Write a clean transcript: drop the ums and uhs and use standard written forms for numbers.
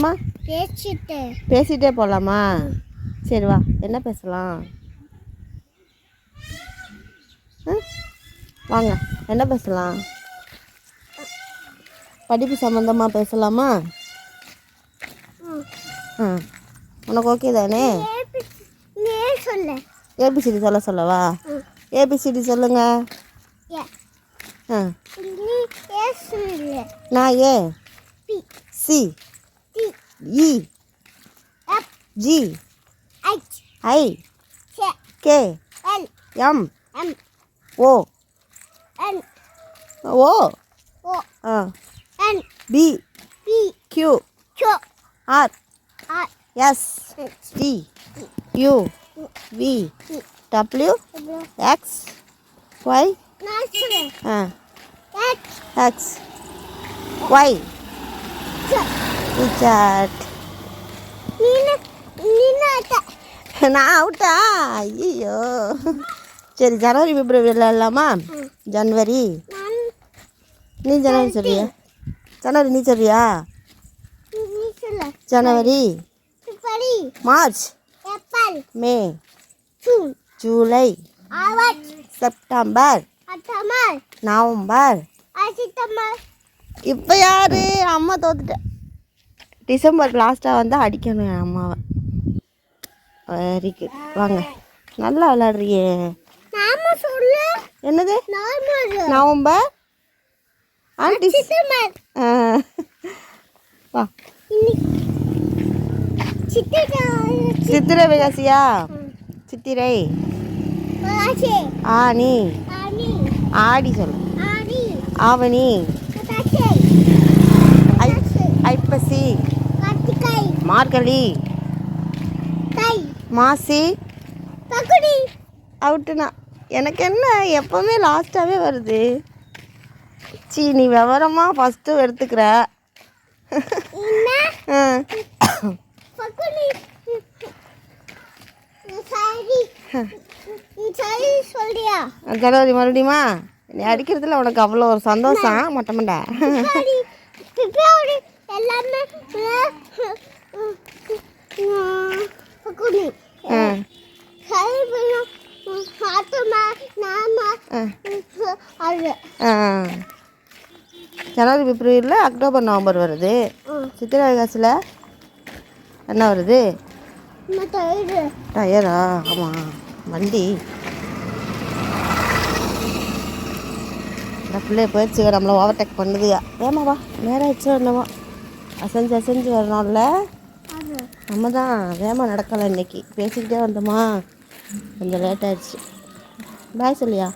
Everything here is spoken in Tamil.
போகலாமா? பேசிகிட்டே போகலாமா? சரி வா, என்ன பேசலாம்? வாங்க, என்ன பேசலாம்? படிப்பு சம்மந்தமாக பேசலாமா? உனக்கு ஓகே தானே? ஏபிசிடி சொல்லவா? ஏபிசிடி சொல்லுங்க. நான் A C E G I K M O O P Q R S T U V W X Y X Y சாட். நான் அவுட்டா? ஐயோ. சரி, ஜனவரி பிப்ரவரி விளையாடலாமா? ஜனவரி நீ ஜனவரி சொல்றியா? ஜனவரி நீ சொல்றியா? ஜனவரி March May July September November. இப்போ யாரு? அம்மா தோத்துட்டேன். டிசம்பர் லாஸ்ட்டாக வந்து அடிக்கணும் என் அம்மாவை. Very good. வாங்க, நல்லா விளையாடுறியே. என்னது? நவம்பர் வா. சித்திரை வைகாசியா? சித்திரை ஆனி ஆடி சொல்லு. ஆவணி ஐப்பசி மார்கழி மாசி அவுட்டுனா. எனக்கு என்ன எப்போவுமே லாஸ்ட்டாகவே வருது. நீ விவரமாக ஃபஸ்ட்டு எடுத்துக்கிற. ஜனவரி மறுபடியுமா? நீ அடிக்கிறதுல உனக்கு அவ்வளோ ஒரு சந்தோஷம். மட்டமண்டா ஜனவரி பிப்ரவரியில் அக்டோபர் நவம்பர் வருது. சித்திரை வைகாசியில் என்ன வருது? டயரா? ஆமாம், வண்டி. இந்த பிள்ளைய போயிடுச்சு, நம்மளை ஓவர்டேக் பண்ணுதுயா. ஏமாவா, நேரம் ஆயிடுச்சோ என்னவோ. அசைஞ்சு வரணும்ல. நம்ம தான் வேகமாக நடக்கலை இன்னைக்கு. பேசிக்கிட்டே வந்தோமா, கொஞ்சம் லேட் ஆயிடுச்சு. பாய் சொல்லியா?